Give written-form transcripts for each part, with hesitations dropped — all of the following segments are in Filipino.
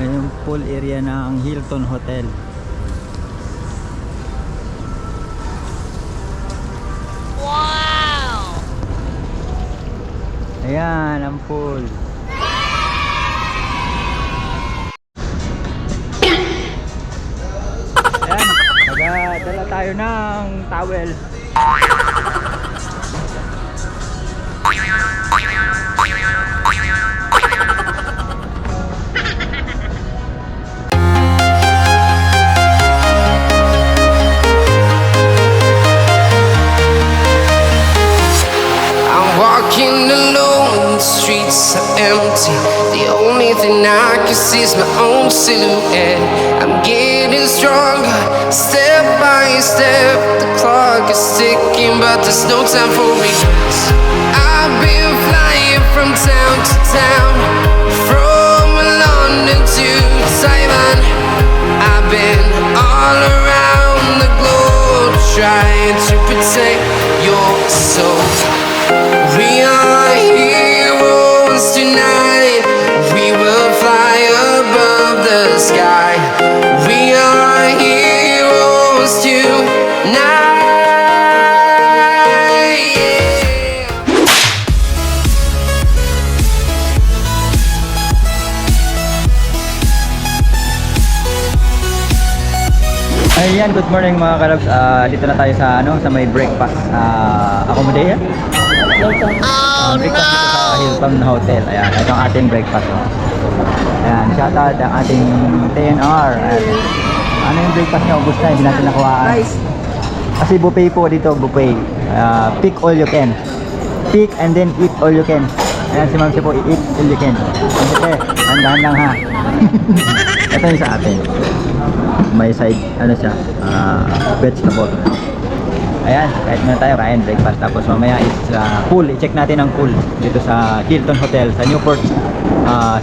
Ayan yung pool area ng Hilton Hotel. Wow! Ayan ang pool. Ayan, dala tayo ng towel. Walking alone, the streets are empty. The only thing I can see is my own silhouette. I'm getting stronger, step by step. The clock is ticking, but there's no time for regrets. I've been flying from town to town, from London to Taiwan. I've been all around the globe, trying to protect your soul. We are heroes tonight. We will fly above the sky. We are heroes tonight. Yeah. Ayan, good morning mga kalabs. Dito na tayo sa sa may breakfast accommodation. Oh Breakfast dito sa Hilton Hotel. Ayan, ito ang ating breakfast. Ayan, shout out ang ating TNR. Ayan. Ano yung breakfast niya? Ubus na, hindi natin nakuhaan. Kasi buffet po dito, buffet. Pick all you can. Pick and then eat all you can. Ayan, si Ma'am siya po, eat all you can. Kasi, handahan lang ha. Ito yung sa atin. May side, ano siya, vegetable. Ayan, kahit muna tayo kain breakfast. Tapos mamaya is pool, i-check natin ang pool dito sa Hilton Hotel sa Newport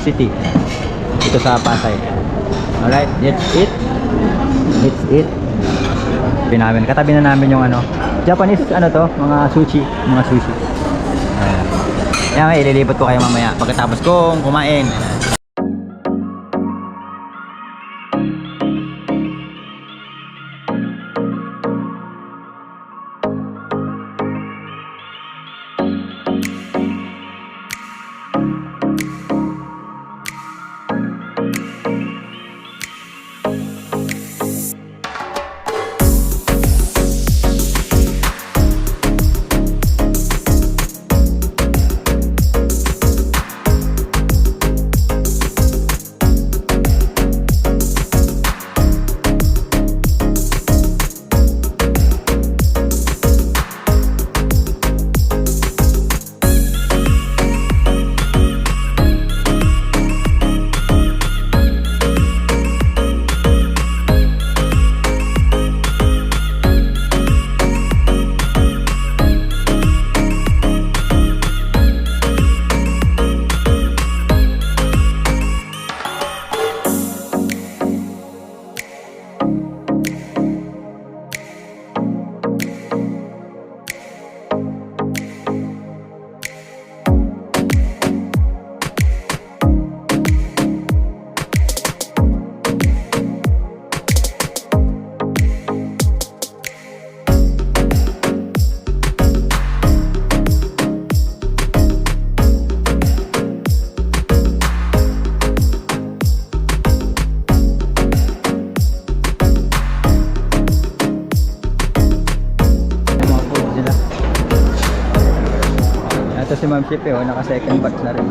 City, dito sa Pasay. Alright, let's eat. Let's eat. Katabi na namin yung Japanese mga sushi. Ayan. Ayan, ililibot ko kayo mamaya pagkatapos kong kumain. Ito si Ma'am Chip naka second batch na rin.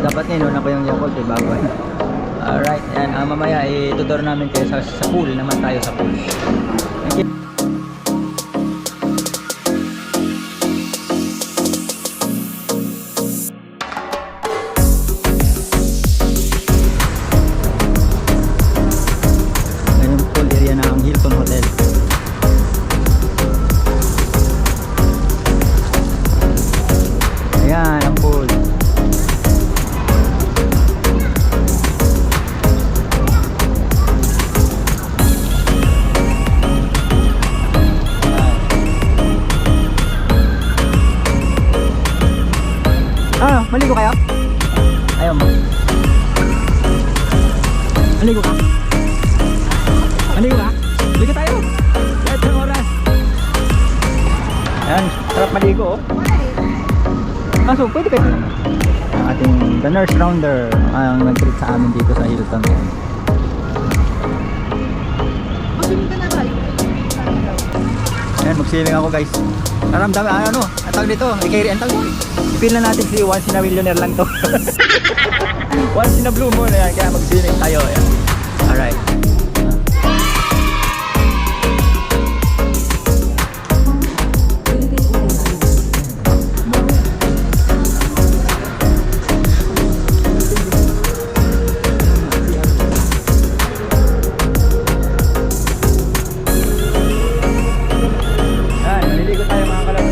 Dapat ninuna ko yung Yakult bago. Alright, yan. Mamaya ituturo namin kayo sa pool naman tayo sa pool. Thank you. Ngayon pool area na ang Hilton Hotel. Ayan ang pool. Maligo kayo? Ayaw mo. Maligo ka? Maligo ka? Maligo tayo. Kahit ng oras. Ayan, sarap maligo oh. Kaso, pwede kayo. Ang ating the nurse rounder ang nag-treat sa amin dito sa Hilton. Ayan, mag-swimming ako guys. Naramdaman, ano, ang tawag dito, i-carry, ang tawag dito. Ipil na natin si once in a millionaire lang to. Once in a blue moon, ayan, kaya mag-swimming tayo. Ayan. Alright. Ayan, naliligo tayo mga kalab.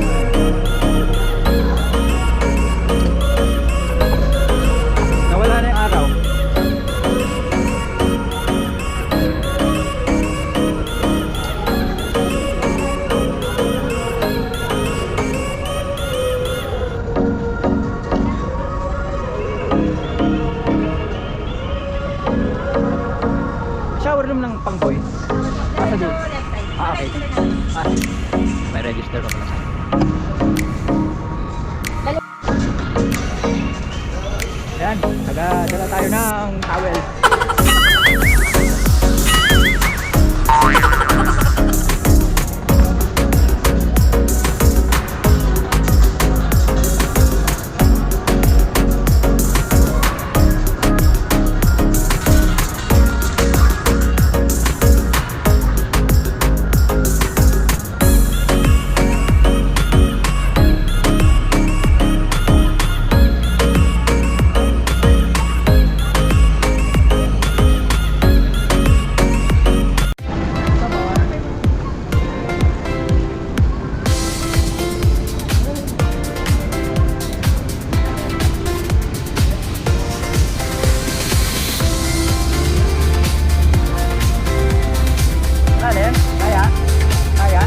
Nawala na yung araw. Shower room ng pang boy. Asa doon? Okay. May register pa pala. Ayan, dala tayo ng towel. Alin? Kaya? Kaya?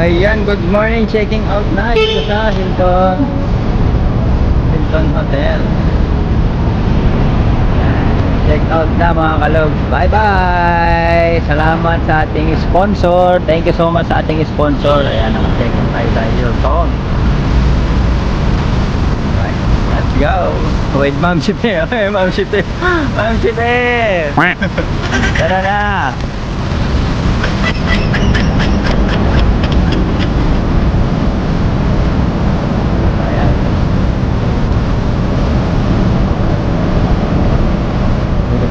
Ayan, good morning. Checking out na dito sa Hilton Hotel. Check out na mga kalog. Bye bye. Salamat sa ating sponsor. Thank you so much sa ating sponsor. Ayan, check out tayo sa Hilton. Right, let's go. Wait, Ma'am Site. Okay, Ma'am Site. Ma'am Site. Tara na.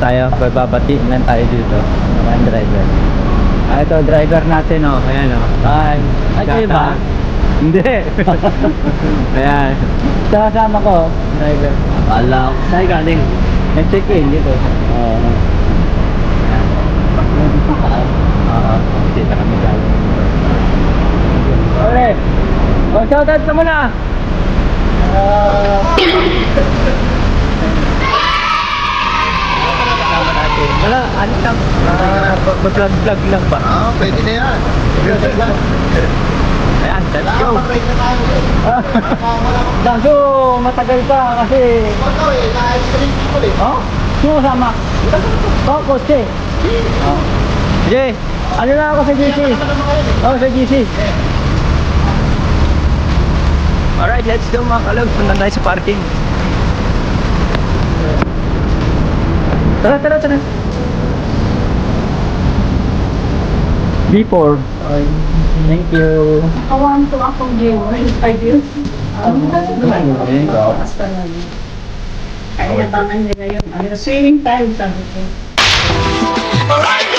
Tayo, babati lang tayo dito. Ang driver. Ito, driver natin, oh. Ayan, oh. Bye. Ay, kayo ba? Hindi. Ayan. Kasama ko, driver. Wala ako. Saan galing? Nag-check-in dito. Oo. Oo. Dito kami galing. Okay. Oh, shoutout ka muna. Wala, ano lang, mag-vlog lang ba? Pwede na yan. Ayan, let's go! Kaso, matagal pa kasi... Oh? Sino kasama? Oh, kotse. Oh. Sige, ano na ako sa GC? Oh, sa GC. Alright, let's go mga kalog. Punta tayo sa parking. Tara, tara, tara. B4. Thank you. Kawan ko akong viewer. Ideal. Ikaw. Basta lang. Kaya nabangan nila yun. Ano, swimming time sabi ko. Alright.